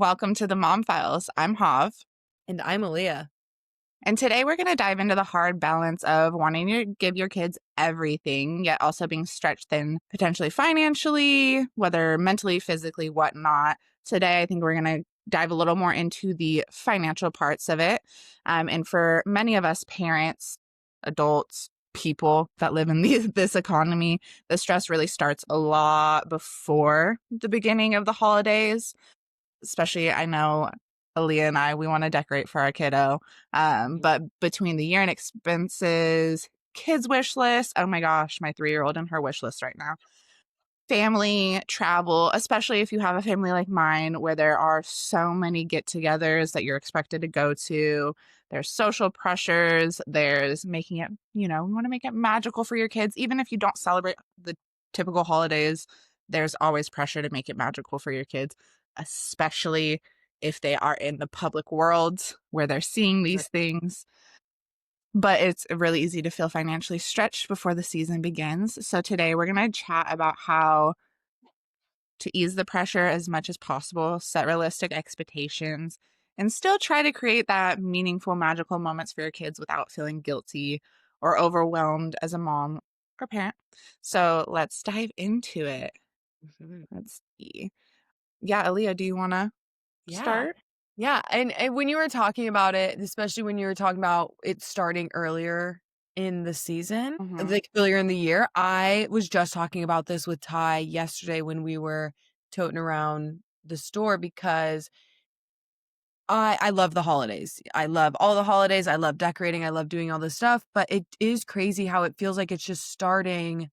Welcome to the Mom Files. I'm Hav. And I'm Aleea. And today we're going to dive into the hard balance of wanting to give your kids everything, yet also being stretched thin potentially financially, whether mentally, physically, whatnot. Today, I think we're going to dive a little more into the financial parts of it. And for many of us parents, adults, people that live in this economy, the stress really starts a lot before the beginning of the holidays. Especially, I know Aleea and I, we want to decorate for our kiddo. But between the year-end expenses, kids' wish list, oh my gosh, my 3-year-old and her wish list right now. Family, travel, especially if you have a family like mine where there are so many get-togethers that you're expected to go to. There's social pressures. There's making it, we want to make it magical for your kids. Even if you don't celebrate the typical holidays, there's always pressure to make it magical for your kids, especially if they are in the public world where they're seeing these things. But it's really easy to feel financially stretched before the season begins. So today we're going to chat about how to ease the pressure as much as possible, set realistic expectations, and still try to create that meaningful, magical moments for your kids without feeling guilty or overwhelmed as a mom or parent. So let's dive into it. Let's see. Yeah, Aleea, do you want to Yeah. start? Yeah. And when you were talking about it, especially when you were talking about it starting earlier in the season, Mm-hmm. like earlier in the year, I was just talking about this with Ty yesterday when we were toting around the store because I love the holidays. I love all the holidays. I love decorating. I love doing all this stuff. But it is crazy how it feels like it's just starting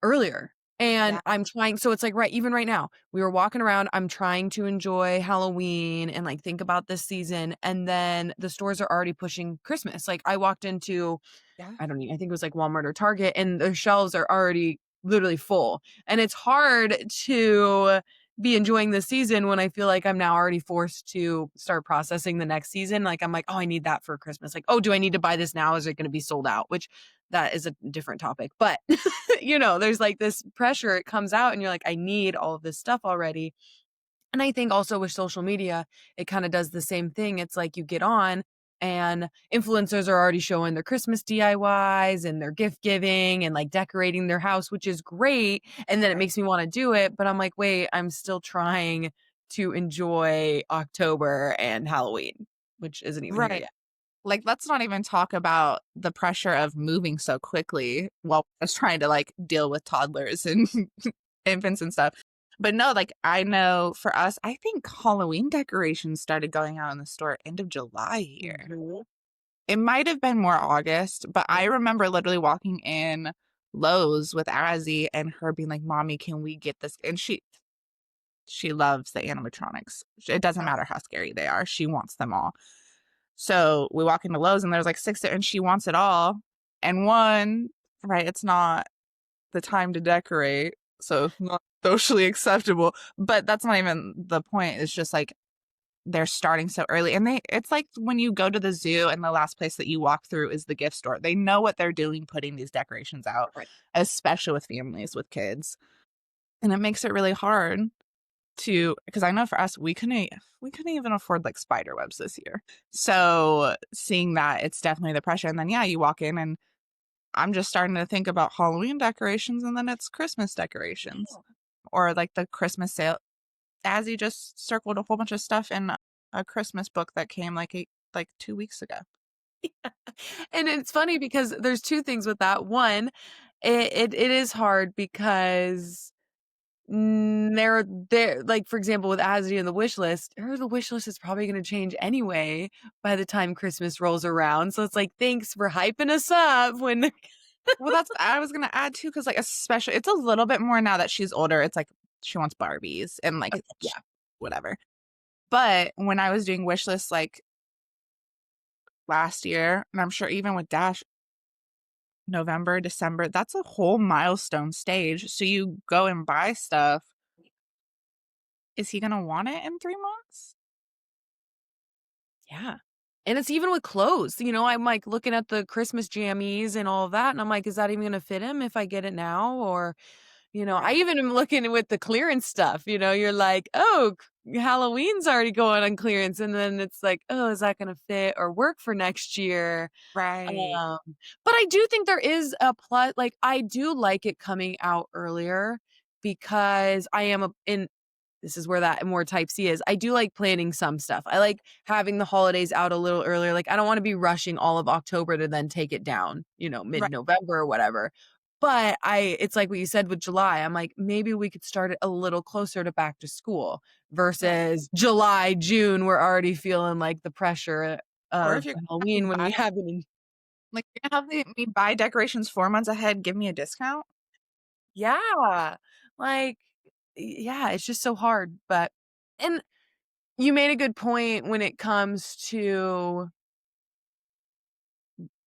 earlier. And Yeah. I'm trying, so it's like, right, even right now, we were walking around, I'm trying to enjoy Halloween and like think about this season. And then the stores are already pushing Christmas. Like I walked into, Yeah. I don't know, I think it was like Walmart or Target, and the shelves are already literally full. And it's hard to be enjoying the season when I feel like I'm now already forced to start processing the next season. Like I'm like, oh, I need that for Christmas. Like, oh, do I need to buy this now? Is it going to be sold out? Which that is a different topic. But there's like this pressure. It comes out and you're like, I need all of this stuff already. And I think also with social media, it kind of does the same thing. It's like you get on and influencers are already showing their Christmas DIYs and their gift giving and like decorating their house, which is great. And then it makes me want to do it. But I'm like, wait, I'm still trying to enjoy October and Halloween, which isn't even here Right. yet. Like, let's not even talk about the pressure of moving so quickly while I was trying to like deal with toddlers and infants and stuff. But no, like I know for us, I think Halloween decorations started going out in the store end of July here. Mhm. It might have been more August, but I remember literally walking in Lowe's with Azzy and her being like, "Mommy, can we get this?" And she loves the animatronics. It doesn't matter how scary they are. She wants them all. So we walk into Lowe's and there's like 6 and she wants it all. And one, right, it's not the time to decorate, so it's not socially acceptable. But that's not even the point. It's just like they're starting so early. And it's like when you go to the zoo and the last place that you walk through is the gift store. They know what they're doing putting these decorations out, Right. especially with families with kids. And it makes it really hard because I know for us we couldn't even afford like spider webs this year. So seeing that, it's definitely the pressure. And then yeah, you walk in and I'm just starting to think about Halloween decorations and then it's Christmas decorations or like the Christmas sale. As he just circled a whole bunch of stuff in a Christmas book that came like 2 weeks ago. And it's funny because there's two things with that. One, it is hard because they're like, for example, with Azzy and the wish list, the wish list is probably going to change anyway by the time Christmas rolls around. So it's like, thanks for hyping us up when Well, that's what I was gonna add too, because like especially it's a little bit more now that she's older. It's like she wants Barbies and like okay, yeah. whatever. But when I was doing wish lists like last year, and I'm sure even with Dash, November, December, that's a whole milestone stage. So you go and buy stuff. Is he gonna want it in 3 months? Yeah. And it's even with clothes, I'm like looking at the Christmas jammies and all of that. And I'm like, is that even going to fit him if I get it now? Or, I Right. even am looking with the clearance stuff, you're like, oh, Halloween's already going on clearance, and then it's like, "Oh, is that gonna fit or work for next year?" Right. Um, but I do think there is a plus. Like, I do like it coming out earlier because I am a in this is where that more type C is. I do like planning some stuff. I like having the holidays out a little earlier. Like, I don't wanna be rushing all of October to then take it down, Right. mid-November or whatever. But it's like what you said with July. I'm like, maybe we could start it a little closer to back to school Right. versus July, June, we're already feeling like the pressure Or if of you're gonna have Halloween me when buy we haven't in like, you're gonna have me buy decorations 4 months ahead, give me a discount? Yeah. Like, yeah, it's just so hard, but and you made a good point when it comes to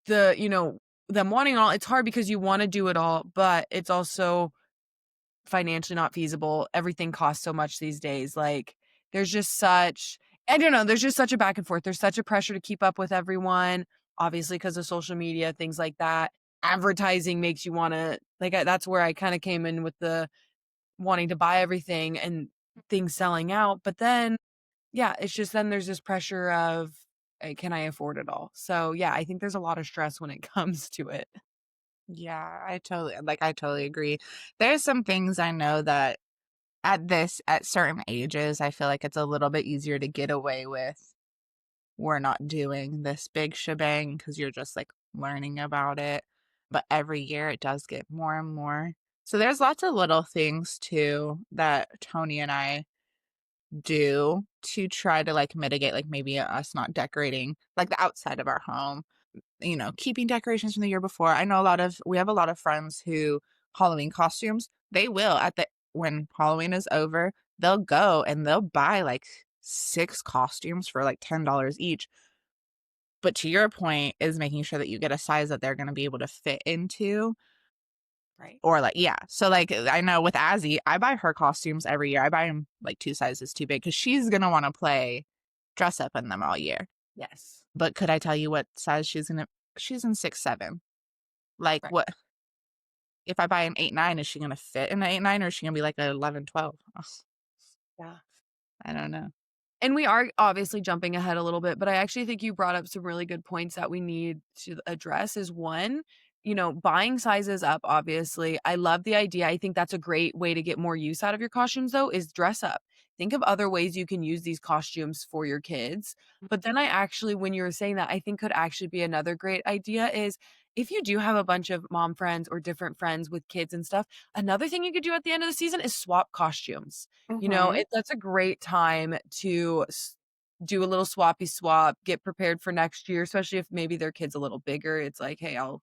the, them wanting all it's hard because you wanna do it all, but it's also financially not feasible. Everything costs so much these days. Like, there's just such I don't know, there's just such a back and forth. There's such a pressure to keep up with everyone, obviously because of social media, things like that. Advertising makes you wanna that's where I kinda came in with the wanting to buy everything and things selling out, but then, yeah, it's just then there's this pressure of, can I afford it all? So, yeah, I think there's a lot of stress when it comes to it. Yeah, I totally agree. There's some things I know that at certain ages, I feel like it's a little bit easier to get away with. We're not doing this big shebang because you're just, like, learning about it, but every year it does get more and more. So there's lots of little things too that Tony and I do to try to, like, mitigate, like, maybe us not decorating, like, the outside of our home, keeping decorations from the year before. I know we have a lot of friends who Halloween costumes, they will at the when Halloween is over, they'll go and they'll buy, like, 6 costumes for, like, $10 each. But to your point is making sure that you get a size that they're gonna be able to fit into Right. or, like yeah. So, like, I know with Azzy, I buy her costumes every year. I buy them like, 2 sizes too big because she's gonna wanna play dress up in them all year. Yes. But could I tell you what size she's in 6'7". Like, Right. what if I buy an 8'9", is she gonna fit in an 8'9", or is she gonna be like a 11, 12? Ugh, Yeah. I don't know. And we are obviously jumping ahead a little bit, but I actually think you brought up some really good points that we need to address is one, buying sizes up, obviously. I love the idea. I think that's a great way to get more use out of your costumes, though, is dress up. Think of other ways you can use these costumes for your kids. But then when you were saying that, I think could actually be another great idea is if you do have a bunch of mom friends or different friends with kids and stuff, another thing you could do at the end of the season is swap costumes. Mhm. That's a great time to do a little swappy swap, get prepared for next year, especially if maybe their kid's a little bigger. It's like, "Hey, I'll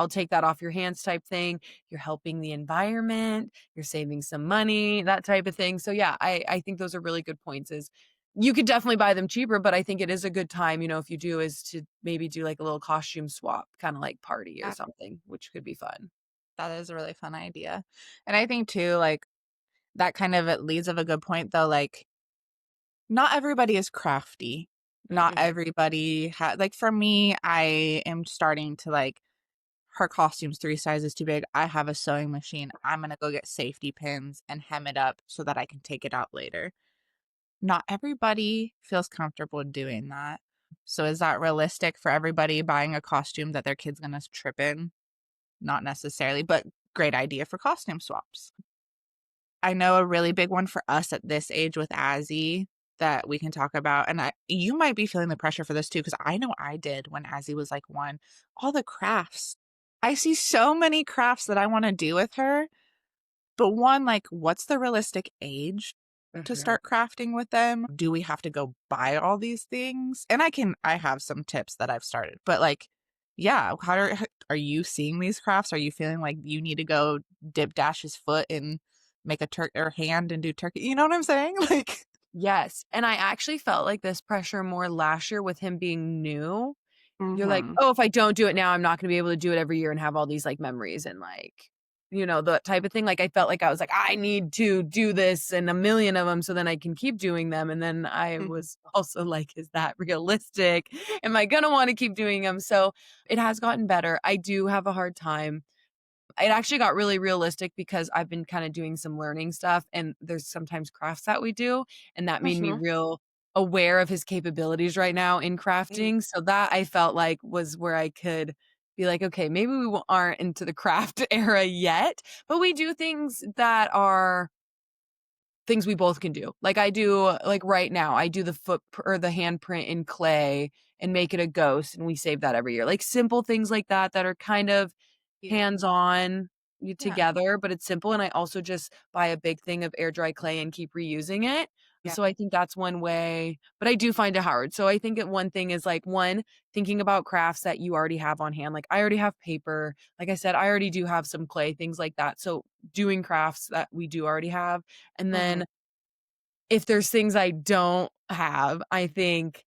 take that off your hands," type thing. You're helping the environment, you're saving some money, that type of thing. So yeah, I think those are really good points is you could definitely buy them cheaper, but I think it is a good time, if you do is to maybe do like a little costume swap, kind of like party or Yeah, something, which could be fun. that is a really fun idea. And I think too, like, that kind of it leads of a good point though, like, not everybody is crafty. Not Mm-mm. everybody like, for me, I am starting to, like her costume's 3 sizes too big. I have a sewing machine. I'm gonna go get safety pins and hem it up so that I can take it out later. Not everybody feels comfortable doing that. So is that realistic for everybody buying a costume that their kid's gonna trip in? Not necessarily, but great idea for costume swaps. I know a really big one for us at this age with Azzy that we can talk about, and you might be feeling the pressure for this too, because I know I did when Azzy was like 1. All the crafts. I see so many crafts that I wanna do with her, but one, like, what's the realistic age to Mhm. start crafting with them? Do we have to go buy all these things? And I have some tips that I've started, but, like, yeah, are you seeing these crafts? Are you feeling like you need to go dip Dash's foot and make a turkey or hand and do turkey? You know what I'm saying? Like Yes, and I actually felt like this pressure more last year with him being new. You're like, Mhm. "Oh, if I don't do it now, I'm not gonna be able to do it every year and have all these, like, memories," and, the type of thing, like, I felt like I was like, "I need to do this and a million of them so then I can keep doing them," and then I Mhm. was also like, "Is that realistic? Am I gonna wanna keep doing them?" So, it has gotten better. I do have a hard time It actually got really realistic because I've been kinda doing some learning stuff, and there's sometimes crafts that we do, and that made me Mhm. real aware of his capabilities right now in Mm. crafting, so that I felt like was where I could be like, "Okay, maybe we aren't into the craft era yet," but we do things that are things we both can do. Like I do like right now, I do the or the handprint in clay and make it a ghost, and we save that every year. Like simple things like that that are kind of Cute. hands-on Yeah. together, but it's simple, and I also just buy a big thing of air dry clay and keep reusing it. Yeah. So I think that's one way, but I do find it hard. So I think that one thing is like one, thinking about crafts that you already have on hand. Like I already have paper. Like I said, I already do have some clay, things like that. So doing crafts that we do already have. And Mhm. then if there's things I don't have, I think,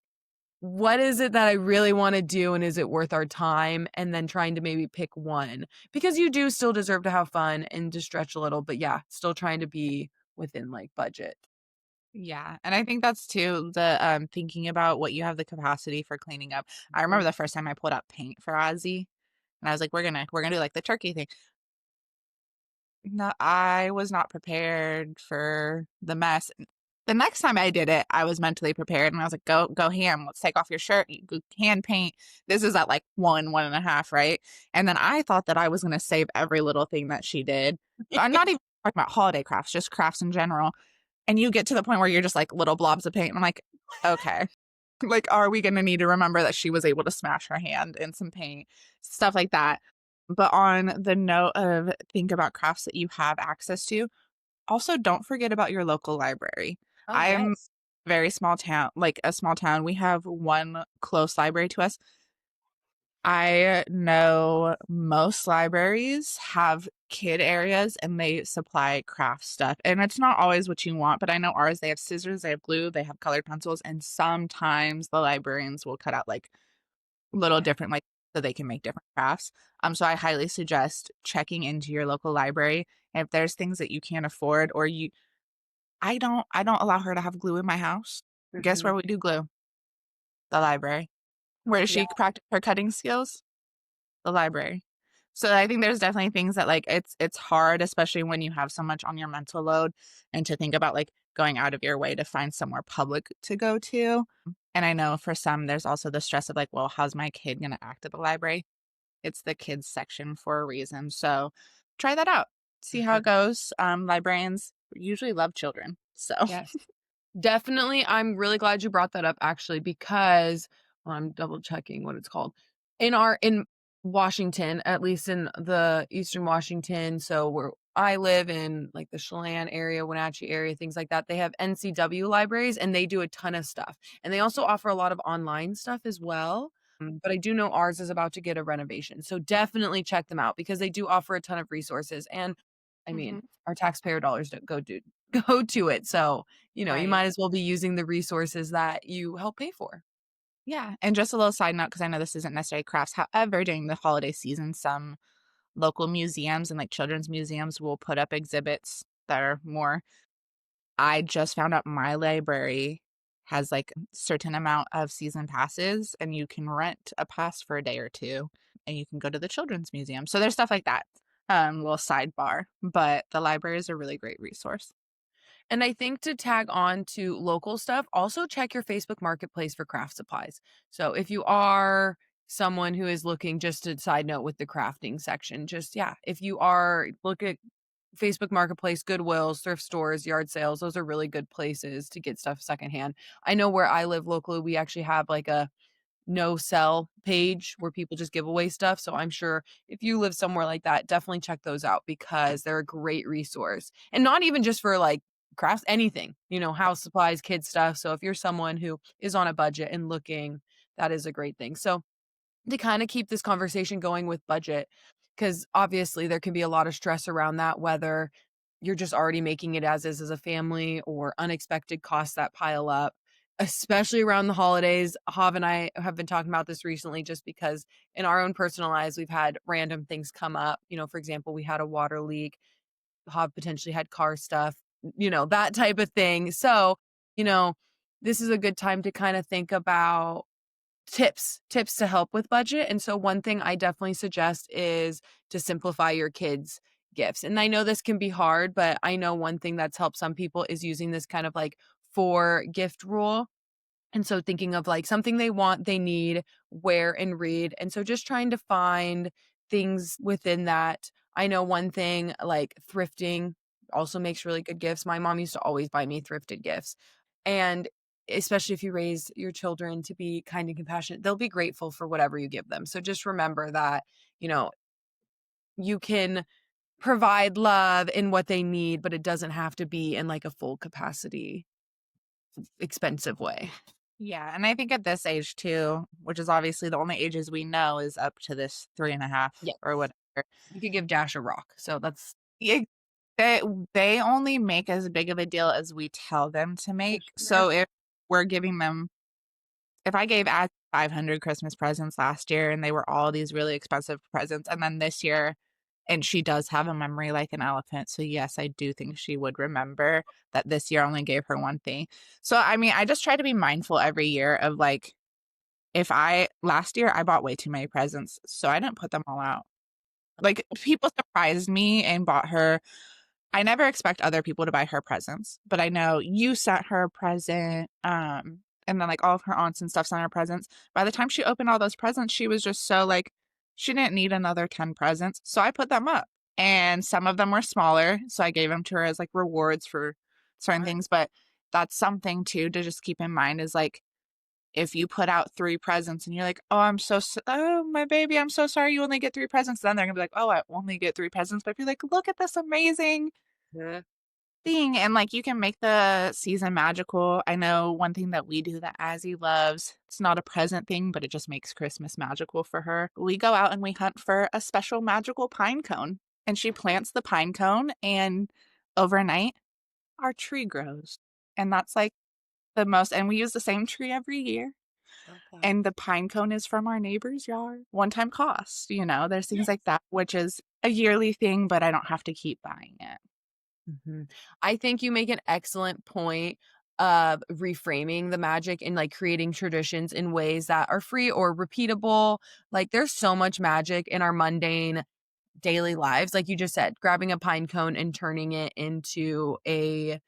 "What is it that I really wanna do, and is it worth our time?" And then trying to maybe pick one, because you do still deserve to have fun and to stretch a little, but yeah, still trying to be within, like, budget. Yeah, and I think that's too the, thinking about what you have the capacity for cleaning up. I remember Mhm. the first time I pulled out paint for Ozzy, and I was like, "We're gonna do, like, the turkey thing." No, I was not prepared for the mess. The next time I did it, I was mentally prepared, and I was like, "Go ham. Let's take off your shirt. You go hand paint." This is at, like, 1.5, right? And then I thought that I was gonna save every little thing that she did. I'm not even talking about holiday crafts, just crafts in general. And you get to the point where you're just, like, little blobs of paint, and I'm like, "Okay." Like, are we gonna need to remember that she was able to smash her hand in some paint? Stuff like that. But on the note of think about crafts that you have access to, also don't forget about your local library. Oh, I'm yes. very small town, like a small town. We have one close library to us. I know most libraries have kid areas and they supply craft stuff. And it's not always what you want, but I know ours, they have scissors, they have glue, they have colored pencils, and sometimes the librarians will cut out like little different, like, so they can make different crafts. So I highly suggest checking into your local library. And if there's things that you can't afford or I don't allow her to have glue in my house. Guess Mhm. where we do glue? The library. Where does Yeah. she practice her cutting skills? The library. So I think there's definitely things that like it's hard, especially when you have so much on your mental load and to think about like going out of your way to find somewhere public to go to. And I know for some there's also the stress of like, well, how's my kid gonna act at the library? It's the kids section for a reason. So try that out. For See how sure. it goes. Librarians usually love children. So Yes. Definitely, I'm really glad you brought that up actually because well, I'm double checking what it's called. In Washington, at least in the Eastern Washington, so where I live in like the Chelan area, Wenatchee area, things like that, they have NCW libraries and they do a ton of stuff. And they also offer a lot of online stuff as well. But I do know ours is about to get a renovation. So definitely check them out because they do offer a ton of resources. And I mean, Mhm. our taxpayer dollars don't go do go to it. So you Right. might as well be using the resources that you help pay for. Yeah, and just a little side note, because I know this isn't necessarily crafts. However, during the holiday season, some local museums and like children's museums will put up exhibits that are more. I just found out my library has like a certain amount of season passes, and you can rent a pass for a day or two, and you can go to the children's museum. So there's stuff like that. Little sidebar, but the library is a really great resource. And I think to tag on to local stuff, also check your Facebook Marketplace for craft supplies. So if you are someone who is looking, just a side note with the crafting section, just yeah, if you are look at Facebook Marketplace, Goodwills, thrift stores, yard sales, those are really good places to get stuff secondhand. I know where I live locally, we actually have like a no sell page where people just give away stuff. So I'm sure if you live somewhere like that, definitely check those out because they're a great resource. And not even just for like crafts, anything, house supplies, kid stuff. So if you're someone who is on a budget and looking, that is a great thing. So to kind of keep this conversation going with budget, because obviously there can be a lot of stress around that, whether you're just already making it as is as a family or unexpected costs that pile up, especially around the holidays. Hav and I have been talking about this recently just because in our own personal lives, we've had random things come up. For example, we had a water leak, Hav potentially had car stuff, that type of thing. So, you know, this is a good time to kind of think about tips to help with budget. And so one thing I definitely suggest is to simplify your kids' gifts. And I know this can be hard, but I know one thing that's helped some people is using this kind of like 4 gift rule. And so thinking of like something they want, they need, wear, and read. And so just trying to find things within that. I know one thing like thrifting also makes really good gifts. My mom used to always buy me thrifted gifts. And especially if you raise your children to be kind and compassionate, they'll be grateful for whatever you give them. So just remember that, you know, you can provide love in what they need, but it doesn't have to be in like a full capacity, expensive way. Yeah, and I think at this age too, which is obviously the only ages we know is up to this 3.5 Yes. or whatever. You could give Dash a rock. So that's Yeah, they they only make as big of a deal as we tell them to for make. sure. So we're giving them if I gave Ad 500 Christmas presents last year and they were all these really expensive presents, and then this year, and she does have a memory like an elephant. So yes, I do think she would remember that this year I only gave her one thing. So I mean, I just try to be mindful every year of like if I last year I bought way too many presents, so I didn't put them all out. Like people surprised me and bought her I never expect other people to buy her presents, but I know you sent her a present, and then, like, all of her aunts and stuff sent her presents. By the time she opened all those presents, she was just so, like she didn't need another 10 presents, so I put them up, and some of them were smaller, so I gave them to her as, like, rewards for certain Smart. things, but that's something too to just keep in mind is, like, if you put out 3 presents and you're like, "Oh, oh, my baby, I'm so sorry you only get 3 presents," then they're gonna be like, "Oh, I only get 3 presents," but if you're like, "Look at this amazing Yeah. thing," and, like, you can make the season magical. I know one thing that we do that Azzy loves, it's not a present thing, but it just makes Christmas magical for her. We go out and we hunt for a special magical pine cone, and she plants the pine cone, and overnight, our tree grows, and that's, like, the most and we use the same tree every year. Love that. And the pine cone is from our neighbor's yard. One-time cost, there's things like Yes. that, which is a yearly thing, but I don't have to keep buying it. Mhm. I think you make an excellent point of reframing the magic and like creating traditions in ways that are free or repeatable. Like there's so much magic in our mundane daily lives. Like you just said, grabbing a pine cone and turning it into a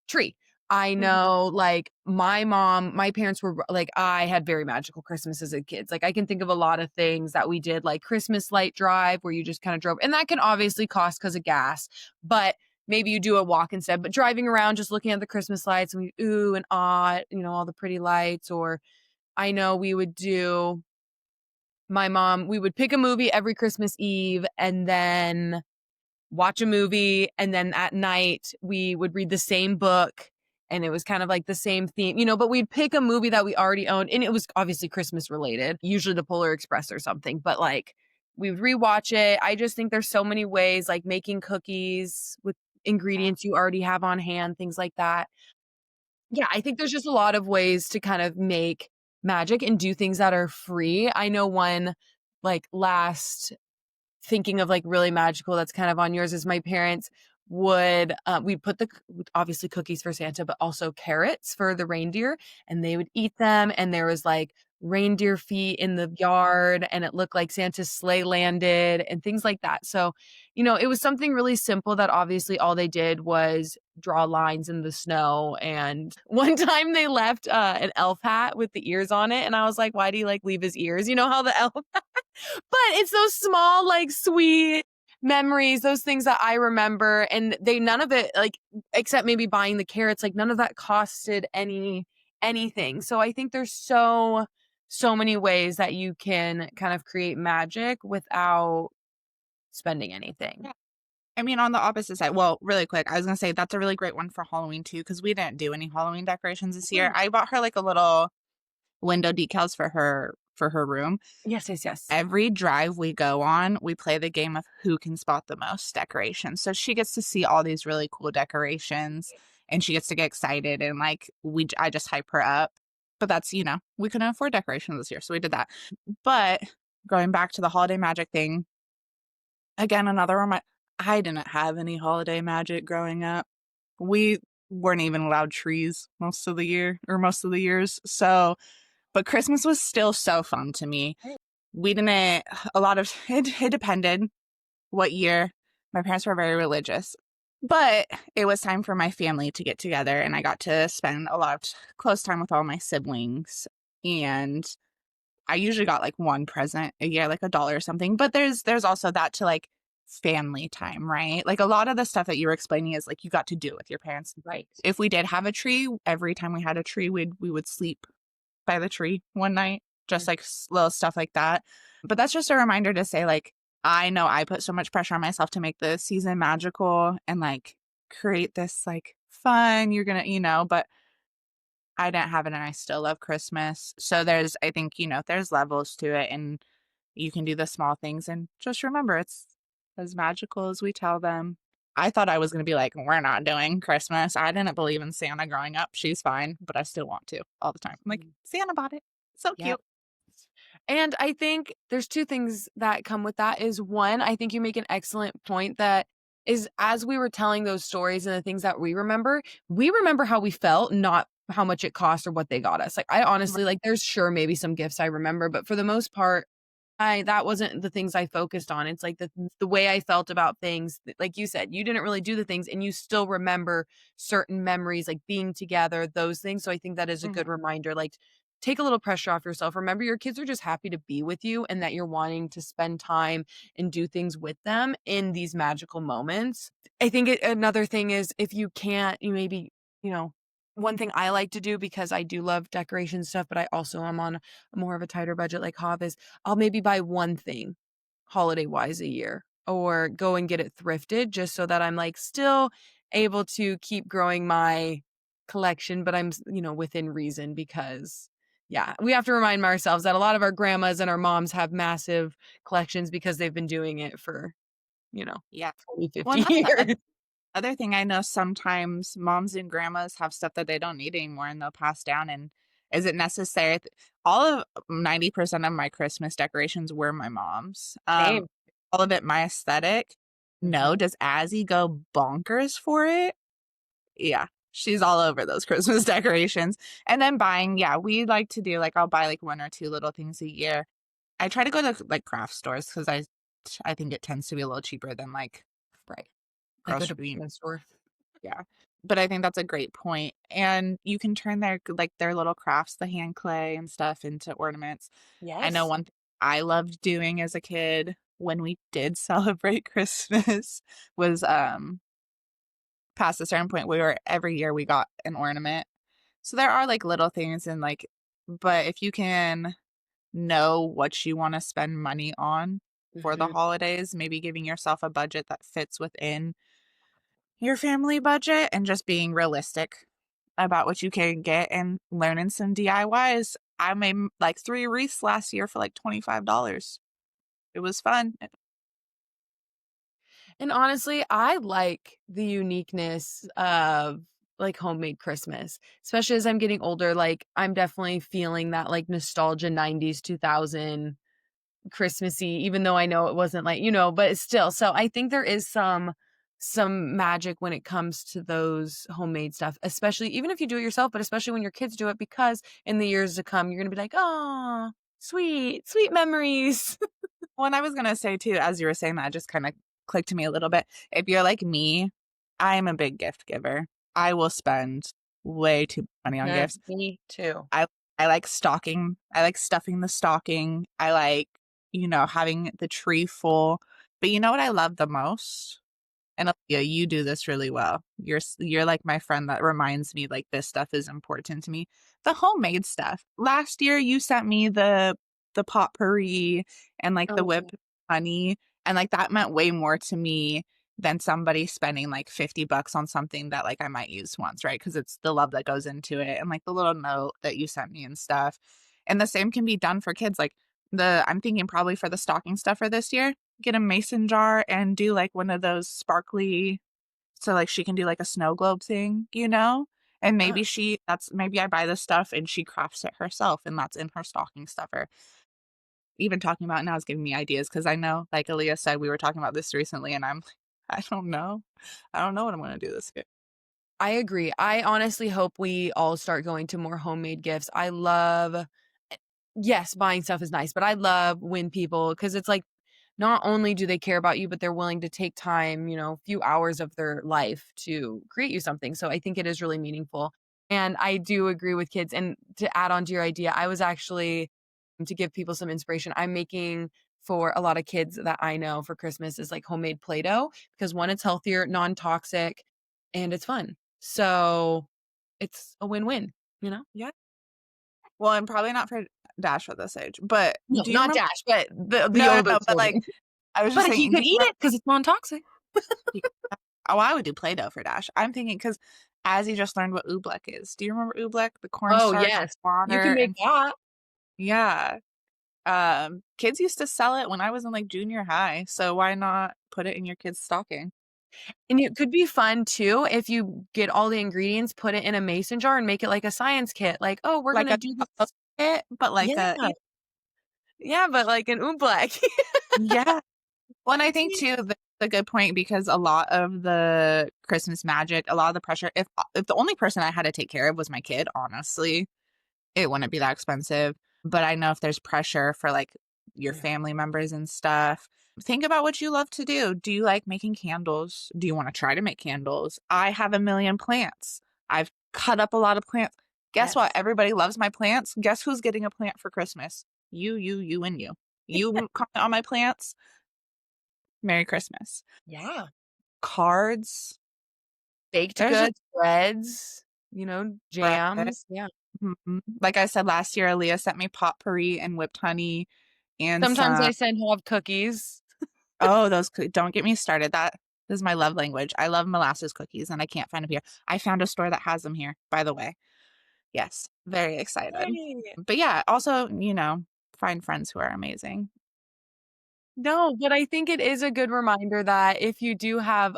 tree. I Mhm. know, like, my parents were like, I had very magical Christmases as kids. Like, I can think of a lot of things that we did, like Christmas light drive, where you just kind of drove, and that can obviously cost because of gas, but maybe you do a walk instead. But driving around, just looking at the Christmas lights, and we ooh and ah, all the pretty lights. Or I know we would do. My mom, we would pick a movie every Christmas Eve, and then watch a movie, and then at night we would read the same book, and it was kind of like the same theme, but we'd pick a movie that we already owned, and it was obviously Christmas related, usually the Polar Express or something, but like we would rewatch it. I just think there's so many ways, like making cookies with Yeah. ingredients you already have on hand, things like that. Yeah, I think there's just a lot of ways to kind of make magic and do things that are free. I know one like last thinking of like really magical that's kind of on yours is my parents would we'd put obviously cookies for Santa, but also carrots for the reindeer, and they would eat them, and there was like reindeer feet in the yard, and it looked like Santa's sleigh landed and things like that. So it was something really simple that obviously all they did was draw lines in the snow. And one time they left an elf hat with the ears on it, and I was like, why do you like leave his ears? You know how the elf but it's those small, like, sweet memories, those things that I remember, and none of it, like, except maybe buying the carrots, like, none of that costed anything. So I think there's so many ways that you can kind of create magic without spending anything. Yeah. I mean, on the opposite side well, really quick, I was gonna say that's a really great one for Halloween too, because we didn't do any Halloween decorations this year. Oh, I bought her, like, a little window decals for her room. yes, yes, yes. Every drive we go on, we play the game of who can spot the most decorations. So she gets to see all these really cool decorations and she gets to get excited and like I just hype her up. But that's, we couldn't afford decorations this year, so we did that. But going back to the holiday magic thing, again, another one I didn't have any holiday magic growing up. We weren't even allowed trees most of the year or most of the years. So But Christmas was still so fun to me. We didn't, a lot of, it depended what year. My parents were very religious. But it was time for my family to get together, and I got to spend a lot of close time with all my siblings. And I usually got like one present a year, like a dollar or something. But there's also that to like family time, right? Like a lot of the stuff that you were explaining is like you got to do with your parents. Right. If we did have a tree, every time we had a tree, we would sleep by the tree one night, just like little stuff like that. But that's just a reminder to say, like, I know I put so much pressure on myself to make the season magical and like create this like fun, you're gonna, but I didn't have it and I still love Christmas. So I think, there's levels to it and you can do the small things and just remember it's as magical as we tell them. I thought I was going to be like, we're not doing Christmas. I didn't believe in Santa growing up. She's fine, but I still want to all the time. I'm like, Mm. Santa bought it. So Yep. cute. And I think there's two things that come with that is one, I think you make an excellent point that is as we were telling those stories and the things that we remember how we felt, not how much it cost or what they got us. Like I honestly like there's sure maybe some gifts I remember, but for the most part, I that wasn't the things I focused on. It's like the way I felt about things. Like you said, you didn't really do the things and you still remember certain memories like being together, those things. So I think that is a good Mhm. reminder. Like take a little pressure off yourself. Remember your kids are just happy to be with you and that you're wanting to spend time and do things with them in these magical moments. I think another thing is if you can't, you maybe, you know, one thing I like to do because I do love decoration stuff, but I also am on more of a tighter budget like Hav is I'll maybe buy one thing holiday wise a year or go and get it thrifted just so that I'm like still able to keep growing my collection, but I'm, within reason because yeah, we have to remind ourselves that a lot of our grandmas and our moms have massive collections because they've been doing it for, you know, Yeah. 40, Well, 50 and that's the years. other thing. I know sometimes moms and grandmas have stuff that they don't need anymore and they'll pass down. And is it necessary? All of 90% of my Christmas decorations were my mom's. Same. All of it my aesthetic. Mhm. No, does Azzy go bonkers for it? Yeah. She's all over those Christmas decorations. And then buying, yeah, we like to do like I'll buy like one or two little things a year. I try to go to like craft stores because I think it tends to be a little cheaper than like Right. Like a grocery. department store. Yeah. But I think that's a great point. And you can turn their little crafts, the hand clay and stuff into ornaments. I know Yes. one thing I loved doing as a kid when we did celebrate Christmas was past a certain point every year we got an ornament. So there are like little things and like but if you can know what you want to spend money on for the Mhm. holidays, maybe giving yourself a budget that fits within your family budget and just being realistic about what you can get and learning some DIYs. I made like 3 wreaths last year for like $25. It was fun. And honestly, I like the uniqueness of like homemade Christmas, especially as I'm getting older. Like I'm definitely feeling that like nostalgia 90s, 2000 Christmassy, even though I know it wasn't like, but it's still. So I think there is some magic when it comes to those homemade stuff, especially even if you do it yourself, but especially when your kids do it, because in the years to come, you're gonna be like, oh, sweet, sweet memories. Well, and I was gonna say too, as you were saying that, it just kind of clicked to me a little bit. If you're like me, I'm a big gift giver. I will spend way too much money on gifts. Me too. I I like stocking. I like stuffing the stocking. I like, having the tree full. But you know what I love the most? And Aaliyah, you do this really well. You're like my friend that reminds me like this stuff is important to me. The homemade stuff. Last year you sent me the potpourri and like the Oh, yeah. whipped honey and like that meant way more to me than somebody spending like $50 on something that like I might use once, right? Because it's the love that goes into it and like the little note that you sent me and stuff. And the same can be done for kids. Like I'm thinking probably for the stocking stuffer this year, get a mason jar and do like one of those sparkly so like she can do like a snow globe thing, and Ah, maybe I buy this stuff and she crafts it herself and that's in her stocking stuffer. Even talking about it now is giving me ideas because I know, like Aaliyah said, we were talking about this recently and I'm like, I don't know what I'm gonna do this year. I agree. I honestly hope we all start going to more homemade gifts. I love yes, buying stuff is nice, but I love when people, because it's like not only do they care about you, but they're willing to take time, a few hours of their life to create you something. So I think it is really meaningful. And I do agree with kids. And to add on to your idea, I was actually, to give people some inspiration, I'm making for a lot of kids that I know for Christmas is like homemade Play Doh because one, it's healthier, non toxic, and it's fun. So it's a win win, you know? Yeah. Well, and probably not for Dash at this age, but No, do you not remember? Dash, but the No, no, older no, but like children. I was just But he saying, could do you eat remember? it because it's non-toxic. Oh, I would do Play-Doh for Dash. I'm thinking because as he just learned what oobleck is. Do you remember oobleck? The Oh, cornstarch, yes. You can water, make and that. yeah. Kids used to sell it when I was in like junior high, so why not put it in your kid's stocking? And it could be fun too if you get all the ingredients, put it in a mason jar, and make it like a science kit. Like, "Oh, we're Like gonna a do chocolate this." kit, but like Yeah. a Yeah, but like an oobleck. yeah. Well, and I think See? too that's a good point because a lot of the Christmas magic, a lot of the pressure, if the only person I had to take care of was my kid, honestly, it wouldn't be that expensive. But I know if there's pressure for like your Yeah. family members and stuff, think about what you love to do. Do you like making candles? Do you want to try to make candles? I have a million plants. I've cut up a lot of plants. Guess what? Yes. Everybody loves my plants. Guess who's getting a plant for Christmas? You, and you. You comment on my plants. Merry Christmas. Yeah. Cards. Baked There's just goods, breads, bread. jams. Yeah. Mhm. Like I said last year, Aaliyah sent me potpourri and whipped honey and Sometimes some. I send Hob cookies. Oh, don't get me started. That is my love language. I love molasses cookies, and I can't find them here. I found a store that has them here, by the way. Yes, very excited. Yay. But yeah, also, find friends who are amazing. No, but I think it is a good reminder that if you do have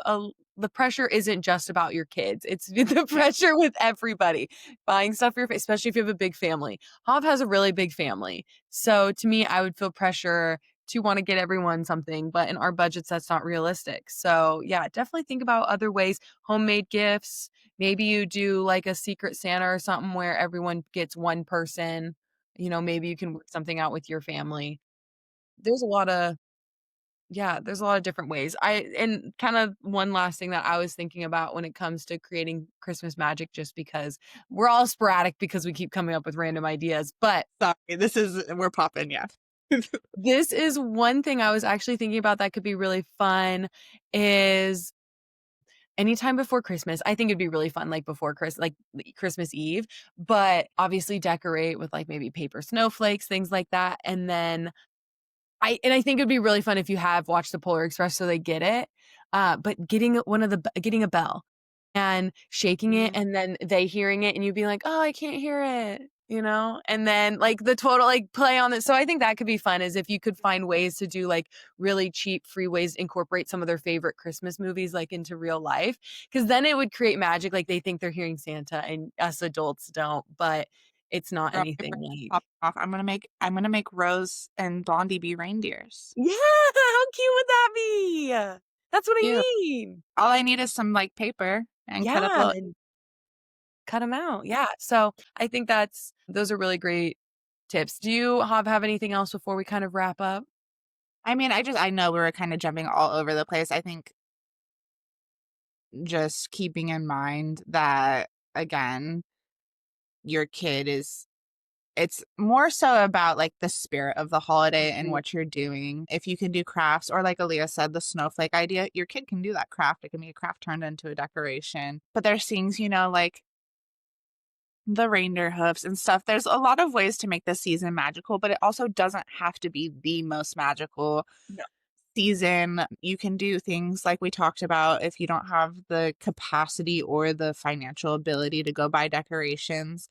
the pressure isn't just about your kids. It's the pressure with everybody. Buying stuff for especially if you have a big family. Hav has a really big family. So to me, I would feel pressure to want to get everyone something, but in our budgets, that's not realistic. So yeah, definitely think about other ways. Homemade gifts. Maybe you do like a secret Santa or something where everyone gets one person. Maybe you can work something out with your family. There's a lot of Yeah, there's a lot of different ways. And kind of one last thing that I was thinking about when it comes to creating Christmas magic, just because we're all sporadic because we keep coming up with random ideas. But Sorry, we're popping, yeah. this is one thing I was actually thinking about that could be really fun is anytime before Christmas. I think it'd be really fun, like before Christmas Eve, but obviously decorate with like maybe paper snowflakes, things like that. And then I think it'd be really fun if you have watched the Polar Express so they get it. But getting a bell and shaking it Mm. and then they hearing it and you being like, "Oh, I can't hear it." And then like the total like play on it. So I think that could be fun is if you could find ways to do like really cheap free ways to incorporate some of their favorite Christmas movies like into real life. Cause then it would create magic. Like they think they're hearing Santa and us adults don't, but it's not Girl, my anything brain's like popping off. I'm gonna make Rose and Blondie be reindeers. yeah, how cute would that be? That's what I Cute. mean. All I need is some like paper and cut up Yeah, little. and cut them out. Yeah, so I think those are really great tips. Do you have anything else before we kind of wrap up? I mean, I know we were kind of jumping all over the place. I think just keeping in mind that again, your kid is it's more so about like the spirit of the holiday and Mhm. what you're doing. If you can do crafts or like Aaliyah said, the snowflake idea, your kid can do that craft. It can be a craft turned into a decoration. But there's things, like the reindeer hoofs and stuff. There's a lot of ways to make this season magical, but it also doesn't have to be the most magical No. season. You can do things like we talked about if you don't have the capacity or the financial ability to go buy decorations.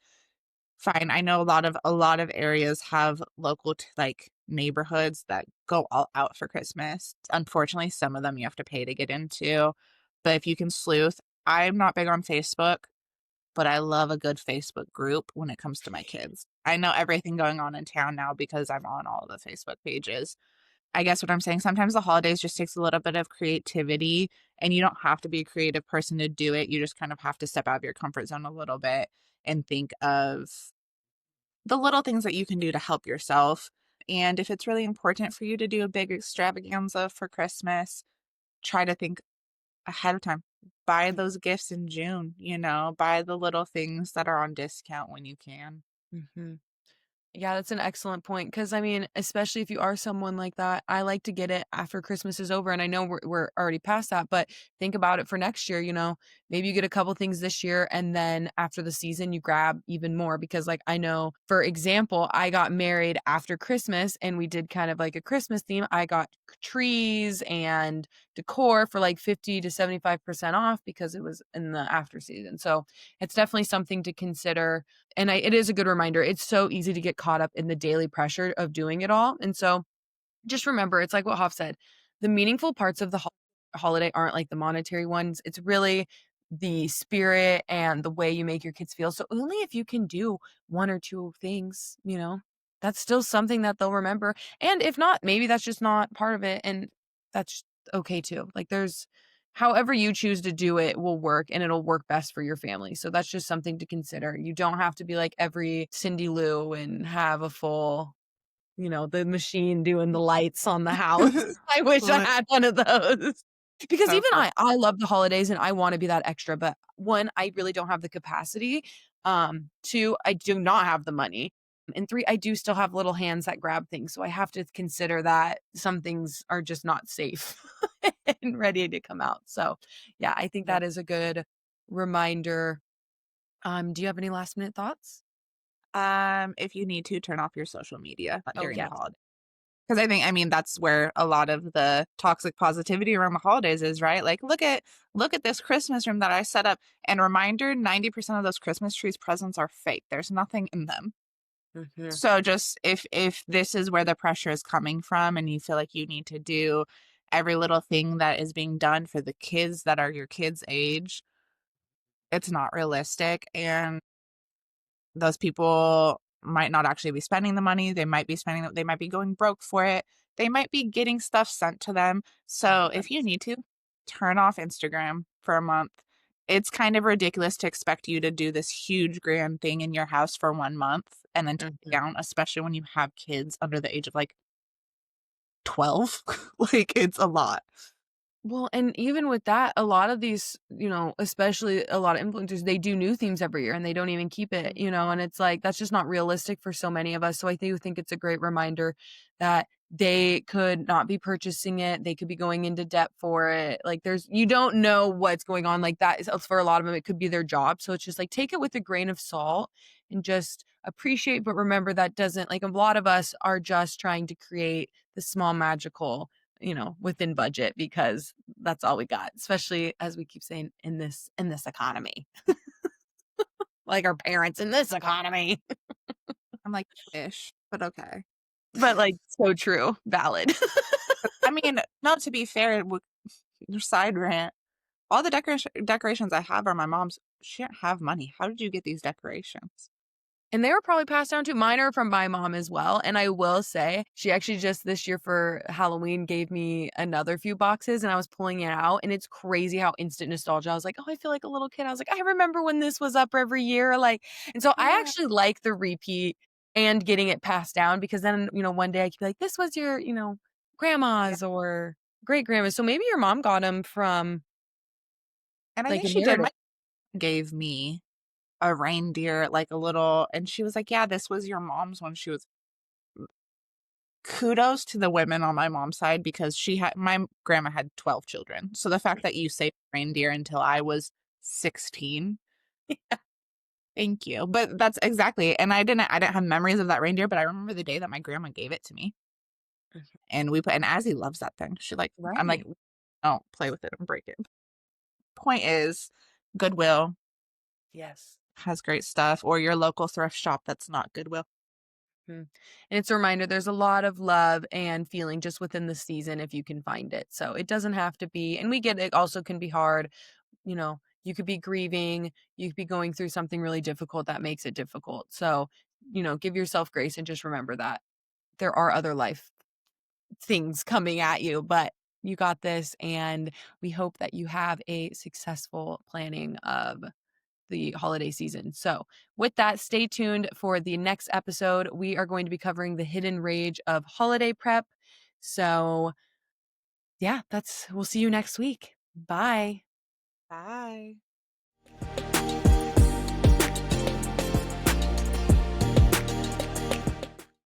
Fine. I know a lot of areas have local like neighborhoods that go all out for Christmas. Unfortunately, some of them you have to pay to get into. But if you can sleuth, I'm not big on Facebook, but I love a good Facebook group when it comes to my kids. I know everything going on in town now because I'm on all the Facebook pages. I guess what I'm saying, sometimes the holidays just takes a little bit of creativity and you don't have to be a creative person to do it. You just kind of have to step out of your comfort zone a little bit and think of the little things that you can do to help yourself. And if it's really important for you to do a big extravaganza for Christmas, try to think ahead of time. Buy those gifts in June, buy the little things that are on discount when you can. Mhm. Yeah, that's an excellent point. Because I mean, especially if you are someone like that, I like to get it after Christmas is over, and I know we're already past that, but think about it for next year, maybe you get a couple things this year, and then after the season, you grab even more because, like, I know, for example, I got married after Christmas, and we did kind of like a Christmas theme. I got trees and decor for, like, 50 to 75% off because it was in the after season, so it's definitely something to consider, and it is a good reminder. It's so easy to get caught up in the daily pressure of doing it all. And so just remember, it's like what Hoff said, the meaningful parts of the holiday aren't like the monetary ones. It's really the spirit and the way you make your kids feel. So only if you can do one or two things, that's still something that they'll remember. And if not, maybe that's just not part of it. And that's okay too. Like there's however you choose to do it will work and it'll work best for your family. So that's just something to consider. You don't have to be like every Cindy Lou and have a full the machine doing the lights on the house. I wish I Lit- had one of those. Because So even fun. I love the holidays and I wanna be that extra, but 1, I really don't have the capacity. 2, I do not have the money. And 3, I do still have little hands that grab things, so I have to consider that some things are just not safe and ready to come out. So, yeah, I think Yep. that is a good reminder. Do you have any last minute thoughts? If you need to turn off your social media Oh, during the yes. holiday. Because I mean, that's where a lot of the toxic positivity around the holidays is, right? Like, look at this Christmas room that I set up. And reminder, 90% of those Christmas trees presents are fake. There's nothing in them. Mhm. So just if this is where the pressure is coming from and you feel like you need to do every little thing that is being done for the kids that are your kids' age, it's not realistic. And those people might not actually be spending the money. They might be going broke for it. They might be getting stuff sent to them. So if you Yes. need to, turn off Instagram for a month. It's kind of ridiculous to expect you to do this huge grand thing in your house for 1 month and then take it Mhm. down, especially when you have kids under the age of like 12. Like it's a lot. Well, and even with that, a lot of these, especially a lot of influencers, they do new themes every year and they don't even keep it, and it's like that's just not realistic for so many of us. So I do think it's a great reminder that they could not be purchasing it. They could be going into debt for it. Like you don't know what's going on. Like that is for a lot of them, it could be their job. So it's just like take it with a grain of salt and just appreciate. But remember that doesn't like a lot of us are just trying to create the small magical within budget because that's all we got, especially as we keep saying in this economy. Like our parents in this economy. I'm like, ish, but okay. But like so true, valid. I mean, no, to be fair, your side rant, all the decorations I have are my mom's. She didn't have money. How did you get these decorations? And they were probably passed down to mine are from my mom as well. And I will say, she actually just this year for Halloween gave me another few boxes and I was pulling it out. And it's crazy how instant nostalgia. I was like, oh, I feel like a little kid. I was like, I remember when this was up every year. Like, and so I Yeah. actually like the repeat and getting it passed down because then, one day I could be like, this was your, Yeah. grandma's or great grandma's. So maybe your mom got them from And I like think she did. inherited. My mom gave me a reindeer, like a little, and she was like, yeah, this was your mom's when she was. Kudos to the women on my mom's side because my grandma had 12 children. So the fact that you saved reindeer until I was 16, thank you. But that's exactly, and I didn't have memories of that reindeer, but I remember the day that my grandma gave it to me. And and Azzy loves that thing. I'm like, Right. don't play with it and break it. Point is, Goodwill Yes. has great stuff, or your local thrift shop that's not Goodwill. Mhm. And it's a reminder there's a lot of love and feeling just within the season if you can find it. So it doesn't have to be, and we get it also can be hard. You could be grieving, you could be going through something really difficult that makes it difficult. So, give yourself grace and just remember that there are other life things coming at you, but you got this. And we hope that you have a successful planning of the holiday season. So, with that, stay tuned for the next episode. We are going to be covering the hidden rage of holiday prep. So, yeah, we'll see you next week. Bye. Bye.